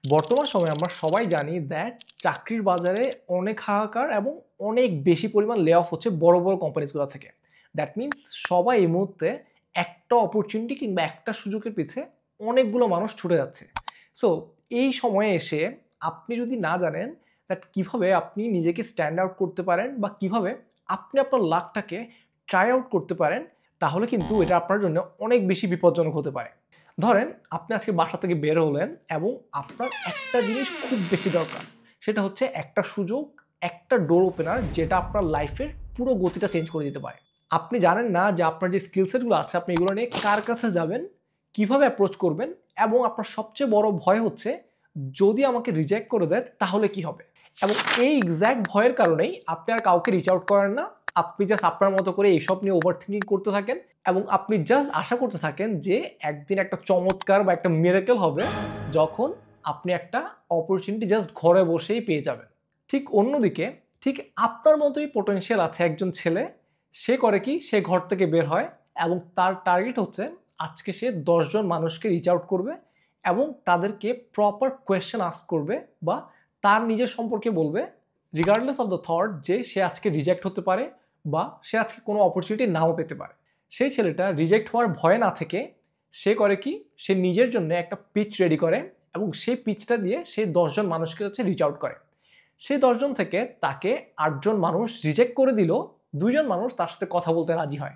বর্তমান সময়ে আমরা সবাই জানি দ্যাট চাকরির বাজারে অনেক হাহাকার এবং অনেক বেশি পরিমাণ লে অফ হচ্ছে বড় বড় কোম্পানিজগুলো থেকে। দ্যাট মিনস সবাই এই মুহূর্তে একটা অপরচুনিটি কিংবা একটা সুযোগের পিছে অনেকগুলো মানুষ ছুটে যাচ্ছে। সো এই সময়ে এসে আপনি যদি না জানেন দ্যাট কীভাবে আপনি নিজেকে স্ট্যান্ড আউট করতে পারেন বা কীভাবে আপনি আপনার লাকটাকে ট্রাই আউট করতে পারেন, তাহলে কিন্তু এটা আপনার জন্য অনেক বেশি বিপজ্জনক হতে পারে। ধরেন আপনি আজকে বাসা থেকে বের হলেন এবং আপনার একটা জিনিস খুব বেশি দরকার, সেটা হচ্ছে একটা সুযোগ, একটা ডোর ওপেনার যেটা আপনার লাইফের পুরো গতিটা চেঞ্জ করে দিতে পারে। আপনি জানেন না যে আপনার যে স্কিল সেটগুলো আছে আপনি এগুলো নিয়ে কার কাছে যাবেন, কিভাবে অ্যাপ্রোচ করবেন, এবং আপনার সবচেয়ে বড় ভয় হচ্ছে যদি আমাকে রিজেক্ট করে দেয় তাহলে কি হবে। এবং এই এক্স্যাক্ট ভয়ের কারণেই আপনি আর কাউকে রিচ আউট করেন না। আপনি জাস্ট আপনার মতো করে এইসব নিয়ে ওভার থিঙ্কিং করতে থাকেন এবং আপনি জাস্ট আশা করতে থাকেন যে একদিন একটা চমৎকার বা একটা মিরাকেল হবে যখন আপনি একটা অপরচুনিটি জাস্ট ঘরে বসেই পেয়ে যাবেন। ঠিক অন্যদিকে ঠিক আপনার মতোই পোটেনশিয়াল আছে একজন ছেলে। সে করে কি, সে ঘর থেকে বের হয় এবং তার টার্গেট হচ্ছে আজকে সে 10 জন মানুষকে রিচ আউট করবে এবং তাদেরকে প্রপার কোয়েশ্চেন আস্ক করবে বা তার নিজের সম্পর্কে বলবে, রিগার্ডলেস অফ দ্য থট যে সে আজকে রিজেক্ট হতে পারে বা সে আজকে কোনো অপরচুনিটি নাও পেতে পারে। সেই ছেলেটা রিজেক্ট হওয়ার ভয়ে না থেকে সে করে কি, সে নিজের জন্য একটা পিচ রেডি করে এবং সেই পিচটা দিয়ে সে 10 জন মানুষকে হচ্ছে রিচ আউট করে। সেই 10 জন থেকে তাকে 8 জন মানুষ রিজেক্ট করে দিল, 2 জন মানুষ তার সাথে কথা বলতে রাজি হয়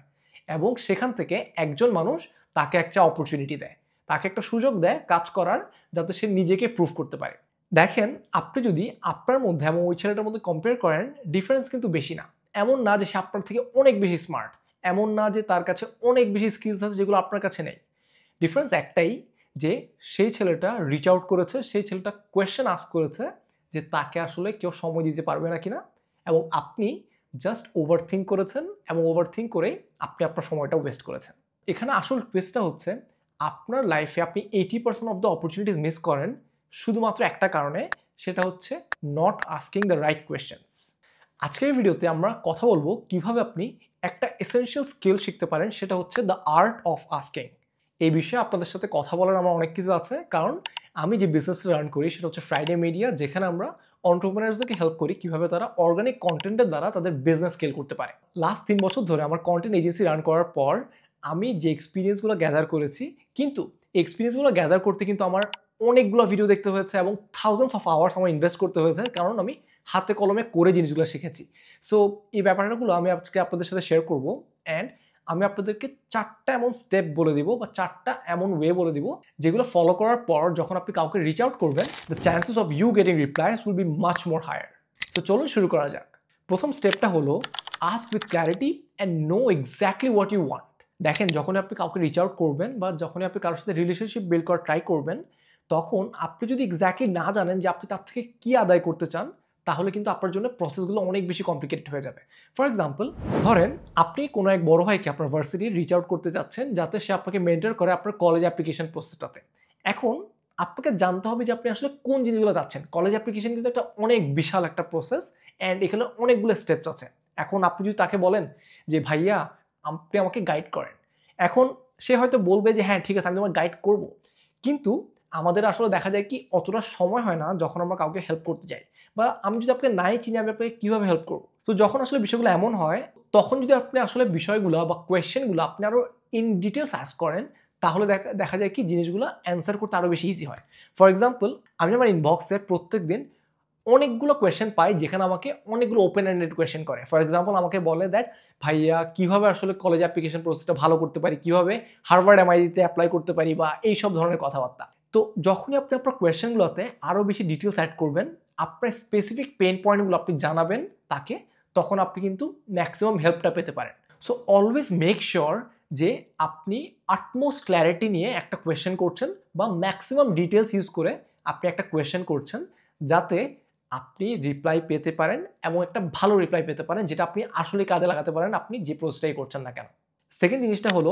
এবং সেখান থেকে একজন মানুষ তাকে একটা অপরচুনিটি দেয়, তাকে একটা সুযোগ দেয় কাজ করার, যাতে সে নিজেকে প্রুভ করতে পারে। দেখেন, আপনি যদি আপনার মধ্যে এবং ওই ছেলেটার মধ্যে কম্পেয়ার করেন, ডিফারেন্স কিন্তু বেশি না। এমন না যে সে আপনার থেকে অনেক বেশি স্মার্ট, এমন না যে তার কাছে অনেক বেশি স্কিলস আছে যেগুলো আপনার কাছে নেই। ডিফারেন্স একটাই, যে সেই ছেলেটা রিচ আউট করেছে, সেই ছেলেটা কোয়েশ্চেন আস্ক করেছে যে তাকে আসলে কেউ সময় দিতে পারবে না কিনা, এবং আপনি জাস্ট ওভারথিঙ্ক করেছেন এবং ওভারথিঙ্ক করেই আপনি আপনার সময়টা ওয়েস্ট করেছেন। এখানে আসল টুইস্টটা হচ্ছে আপনার লাইফে আপনি 80% অফ দ্য অপরচুনিটিস মিস করেন শুধুমাত্র একটা কারণে, সেটা হচ্ছে not asking the right questions. আজকের ভিডিওতে আমরা কথা বলবো কিভাবে আপনি একটা এসেনশিয়াল স্কিল শিখতে পারেন, সেটা হচ্ছে দ্য আর্ট অফ আস্কিং। এই বিষয়ে আপনাদের সাথে কথা বলার আমার অনেক কিছু আছে, কারণ আমি যে বিজনেস রান করি সেটা হচ্ছে ফ্রাইডে মিডিয়া, যেখানে আমরা এন্টারপ্রেনার্সদেরকে হেল্প করি কিভাবে তারা অর্গানিক কন্টেন্টের দ্বারা তাদের বিজনেস স্কেল করতে পারে। লাস্ট 3 বছর ধরে আমার কন্টেন্ট এজেন্সি রান করার পর আমি যে এক্সপিরিয়েন্সগুলো গ্যাদার করেছি, কিন্তু এক্সপিরিয়েন্সগুলো গ্যাদার করতে কিন্তু আমার অনেকগুলো ভিডিও দেখতে হয়েছে এবং থাউজেন্ডস অফ আওয়ার্স আমার ইনভেস্ট করতে হয়েছে, কারণ আমি হাতে কলমে করে জিনিসগুলো শিখেছি। সো এই ব্যাপারগুলো আমি আজকে আপনাদের সাথে শেয়ার করবো, অ্যান্ড আমি আপনাদেরকে 4টা এমন স্টেপ বলে দিব বা 4টা এমন ওয়ে বলে দিব যেগুলো ফলো করার পর যখন আপনি কাউকে রিচ আউট করবেন, the chances of you getting replies will be much more higher. তো চলুন শুরু করা যাক। প্রথম স্টেপটা হলো ask with clarity and know exactly what you want. দেখেন, যখন আপনি কাউকে রিচ আউট করবেন বা যখন আপনি কারোর সাথে রিলেশনশিপ বিল্ড করার ট্রাই করবেন, তখন আপনি যদি এক্স্যাক্টলি না জানেন যে আপনি তার থেকে কী আদায় করতে চান, তাহলে কিন্তু আপনার জন্য প্রসেসগুলো অনেক বেশি কমপ্লিকেটেড হয়ে যাবে। ফর এক্সাম্পল, ধরেন আপনি কোনো এক বড় ভাইকে আপনার ভার্সিটির রিচ আউট করতে যাচ্ছেন যাতে সে আপনাকে মেন্টর করে আপনার কলেজ অ্যাপ্লিকেশন প্রসেসটাতে। এখন আপনাকে জানতে হবে যে আপনি আসলে কোন জিনিসগুলো চাচ্ছেন। কলেজ অ্যাপ্লিকেশন কিন্তু একটা অনেক বিশাল একটা প্রসেস, অ্যান্ড এখানে অনেকগুলো স্টেপস আছে। এখন আপনি যদি তাকে বলেন যে ভাইয়া আপনি আমাকে গাইড করেন, এখন সে হয়তো বলবে যে হ্যাঁ ঠিক আছে, আমি তোমাকে গাইড করব, কিন্তু আমাদের আসলে দেখা যায় কি অতটা সময় হয় না যখন আমরা কাউকে হেল্প করতে যাই, বা আমি যদি আপনাকে নাই চিনি আমি আপনাকে কীভাবে হেল্প করবো। তো যখন আসলে বিষয়গুলো এমন হয়, তখন যদি আপনি আসলে বিষয়গুলো বা কোয়েশ্চেনগুলো আপনি আরও ইন ডিটেলস আস্ক করেন, তাহলে দেখা যায় কি জিনিসগুলো অ্যান্সার করতে আরও বেশি ইজি হয়। ফর এক্সাম্পল, আমি আমার ইনবক্সে প্রত্যেক দিন অনেকগুলো কোয়েশ্চেন পাই যেখানে আমাকে অনেকগুলো ওপেন এন্ডেড কোয়েশ্চেন করে। ফর এক্সাম্পল, আমাকে বলে দ্যাট ভাইয়া কীভাবে আসলে কলেজ অ্যাপ্লিকেশন প্রসেসটা ভালো করতে পারি, কীভাবে হার্ভার্ড এমআইটিতে অ্যাপ্লাই করতে পারি, বা এইসব ধরনের কথাবার্তা। তো যখনই আপনি আপনার কোয়েশ্চেনগুলোতে আরও বেশি ডিটেলস অ্যাড করবেন, আপনার স্পেসিফিক পেইন পয়েন্টগুলো আপনি জানাবেন তাকে, তখন আপনি কিন্তু ম্যাক্সিমাম হেল্পটা পেতে পারেন। সো অলওয়েজ মেক শিওর যে আপনি আটমোস্ট ক্ল্যারিটি নিয়ে একটা কোয়েশ্চেন করছেন বা ম্যাক্সিমাম ডিটেলস ইউজ করে আপনি একটা কোয়েশ্চেন করছেন, যাতে আপনি রিপ্লাই পেতে পারেন এবং একটা ভালো রিপ্লাই পেতে পারেন যেটা আপনি আসলে কাজে লাগাতে পারেন আপনি যে প্রসেসটাই করছেন না কেন। সেকেন্ড জিনিসটা হলো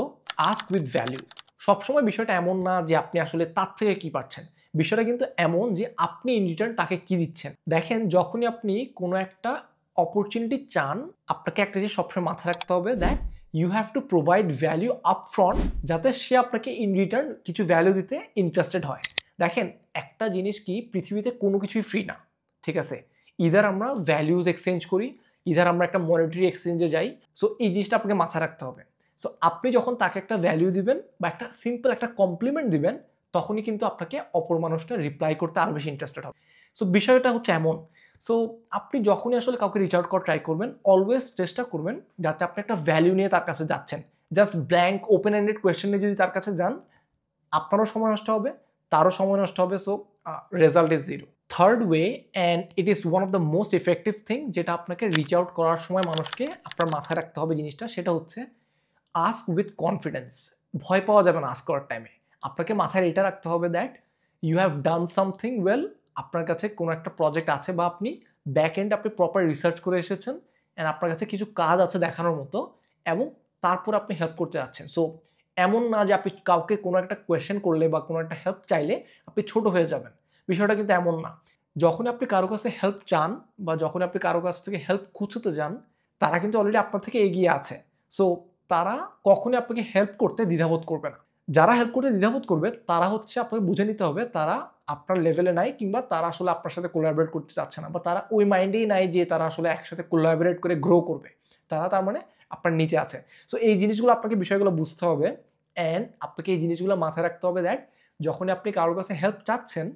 আস্ক উইথ ভ্যালু। সবসময় বিষয়টা এমন না যে আপনি আসলে তার থেকে কী পাচ্ছেন, বিষয়টা কিন্তু এমন যে আপনি ইন রিটার্ন তাকে কী দিচ্ছেন। দেখেন, যখনই আপনি কোনো একটা অপরচুনিটি চান, আপনাকে একটা জিনিস সবসময় মাথায় রাখতে হবে, that you have to provide value up front, যাতে সে আপনাকে ইন রিটার্ন কিছু ভ্যালু দিতে ইন্টারেস্টেড হয়। দেখেন একটা জিনিস কি, পৃথিবীতে কোনো কিছুই ফ্রি না, ঠিক আছে? ইদার আমরা ভ্যালুজ এক্সচেঞ্জ করি, ইদার আমরা একটা মনিটারি এক্সচেঞ্জে যাই। সো এই জিনিসটা আপনাকে মাথায় রাখতে হবে। সো আপনি যখন তাকে একটা ভ্যালু দিবেন বা একটা সিম্পল একটা কমপ্লিমেন্ট দিবেন, তখনই কিন্তু আপনাকে অপর মানুষটা রিপ্লাই করতে আরও বেশি ইন্টারেস্টেড হবে। সো বিষয়টা হচ্ছে এমন। সো আপনি যখনই আসলে কাউকে রিচ আউট করার ট্রাই করবেন, অলওয়েজ চেষ্টা করবেন যাতে আপনি একটা ভ্যালু নিয়ে তার কাছে যাচ্ছেন। Just blank open ended question নিয়ে যদি তার কাছে যান, আপনারও সময় নষ্ট হবে, তারও সময় নষ্ট হবে। So result is zero. Third way, and it is one of the most effective thing, যেটা আপনাকে রিচ আউট করার সময় মানুষকে আপনার মাথায় রাখতে হবে জিনিসটা, সেটা হচ্ছে আস্ক উইথ কনফিডেন্স। ভয় পাওয়া যাবে না আস্ক করার টাইমে। আপনাকে মাথায় এটা রাখতে হবে that you have done something well. আপনার কাছে কোনো একটা প্রজেক্ট আছে বা আপনি ব্যাক এন্ড আপনি প্রপার রিসার্চ করে এসেছেন, অ্যান্ড আপনার কাছে কিছু কাজ আছে দেখানোর মতো, এবং তারপর আপনি হেল্প করতে যাচ্ছেন। সো এমন না যে আপনি কাউকে কোনো একটা কোয়েশ্চেন করলে বা কোনো একটা হেল্প চাইলে আপনি ছোট হয়ে যাবেন। বিষয়টা কিন্তু এমন না। যখন আপনি কারো কাছে হেল্প চান বা যখন আপনি কারো কাছ থেকে হেল্প খুঁজতে যান, তারা কিন্তু অলরেডি আপনার থেকে এগিয়ে আছে। সো তারা কখনোই আপনাকে হেল্প করতে দ্বিধাবোধ করবে না। যারা হেল্প করতে দ্বিধাবোধ করবে তারা হচ্ছে, আপনাকে বুঝে নিতে হবে তারা আপনার লেভেলে নাই, কিংবা তারা আসলে আপনার সাথে কোলাবরেট করতে চাচ্ছে না, বা তারা ওই মাইন্ডেই নাই যে তারা আসলে একসাথে কোলাবরেট করে গ্রো করবে। তারা তার মানে আপনার নিচে আছে। সো এই জিনিসগুলো আপনাকে বিষয়গুলো বুঝতে হবে, অ্যান্ড আপনাকে এই জিনিসগুলো মাথায় রাখতে হবে দ্যাট যখনই আপনি কারোর কাছে হেল্প চাচ্ছেন,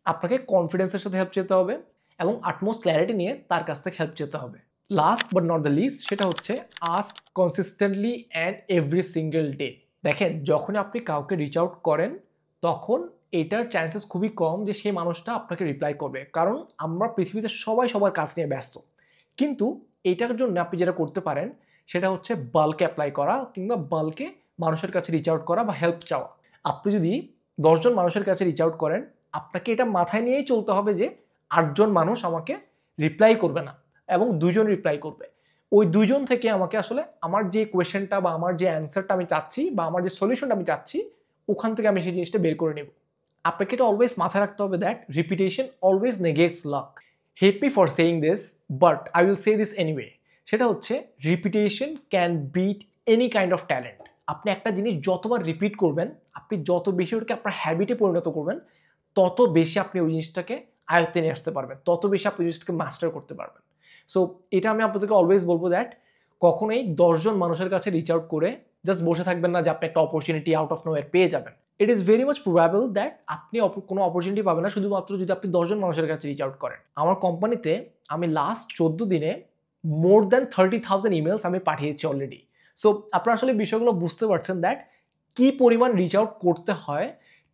আপনাকে কনফিডেন্সের সাথে হেল্প চেতে হবে এবং আটমোস্ট ক্ল্যারিটি নিয়ে তার কাছ থেকে হেল্প চেতে হবে। Last but not the least, সেটা হচ্ছে ask consistently and every single day. দেখেন, যখন আপনি কাউকে রিচ আউট করেন, তখন এটার চান্সেস খুবই কম যে সেই মানুষটা আপনাকে রিপ্লাই করবে, কারণ আমরা পৃথিবীতে সবাই সবার কাজ নিয়ে ব্যস্ত। কিন্তু এটার জন্য আপনি যেটা করতে পারেন সেটা হচ্ছে বাল্কে অ্যাপ্লাই করা, কিংবা বাল্কে মানুষের কাছে রিচ আউট করা বা হেল্প চাওয়া। আপনি যদি 10 জন মানুষের কাছে রিচ আউট করেন, আপনাকে এটা মাথায় নিয়েই চলতে হবে যে 8 জন মানুষ আমাকে রিপ্লাই করবে না এবং 2 জন রিপ্লাই করবে। ওই 2 জন থেকে আমাকে আসলে আমার যে কোয়েশ্চেনটা বা আমার যে অ্যান্সারটা আমি চাচ্ছি বা আমার যে সলিউশনটা আমি চাচ্ছি, ওখান থেকে আমি সেই জিনিসটা বের করে নেব। আপনাকে এটা অলওয়েজ মাথায় রাখতে হবে that repetition always negates luck. Hate me for saying this, but I will say this anyway. সেটা হচ্ছে repetition can beat any kind of talent. আপনি একটা জিনিস যতবার রিপিট করবেন, আপনি যত বেশি ওটাকে আপনার হ্যাবিটে পরিণত করবেন, তত বেশি আপনি ওই জিনিসটাকে আয়ত্তে নিয়ে আসতে পারবেন, তত বেশি আপনি ওই জিনিসটাকে মাস্টার করতে পারবেন। সো এটা আমি আপনাদেরকে অলওয়েজ বলবো দ্যাট কখনোই 10 জন মানুষের কাছে রিচ আউট করে জাস্ট বসে থাকবেন না যে আপনি একটা অপরচুনিটি আউট অফ নোওয়্যার পেয়ে যাবেন। It is very much probable that আপনি কোনো অপরচুনিটি পাবেন না শুধুমাত্র যদি আপনি 10 জন মানুষের কাছে রিচ আউট করেন। আমার কোম্পানিতে আমি লাস্ট 14 দিনে মোর দ্যান 30,000 ইমেলস আমি পাঠিয়েছি অলরেডি। সো আপনারা আসলে বিষয়গুলো বুঝতে পারছেন দ্যাট কি পরিমাণ রিচ আউট করতে হয়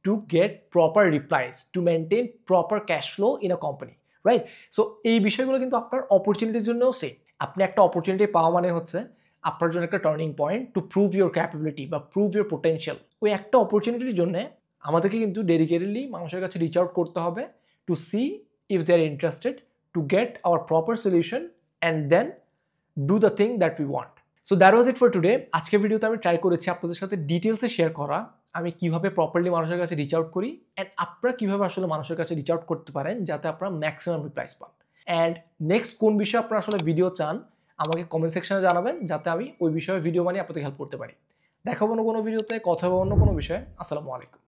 to get proper replies, to maintain proper cash flow in a company, right? So এই বিষয়গুলো কিন্তু আপনার অপরচুনিটির জন্যও সেম। আপনি একটা অপরচুনিটি পাওয়া মানে হচ্ছে আপনার জন্য একটা turning point to prove your capability বা প্রুভ ইউর পোটেনশিয়াল। ওই একটা অপরচুনিটির জন্য আমাদেরকে কিন্তু ডেডিকেটেডলি মানুষের কাছে রিচ আউট করতে হবে to see if they are interested, to get our proper solution and then do the thing that we want. So that was it for today. আজকের ভিডিওতে আমি ট্রাই করেছি আপনাদের সাথে ডিটেলসে শেয়ার করা আমি কিভাবে প্রপারলি মানুষের কাছে রিচ আউট করি, অ্যান্ড আপনারা কিভাবে আসলে মানুষের কাছে রিচ আউট করতে পারেন যাতে আপনারা ম্যাক্সিমাম রিপ্লাইস পান। অ্যান্ড নেক্সট কোন বিষয়ে আপনারা আসলে ভিডিও চান আমাকে কমেন্ট সেকশনে জানাবেন, যাতে আমি ওই বিষয়ে ভিডিও বানিয়ে আপনাদের হেল্প করতে পারি। দেখাবো অন্য কোনো ভিডিওতে, কথা বলবো অন্য কোনো বিষয়ে। আসসালামু আলাইকুম।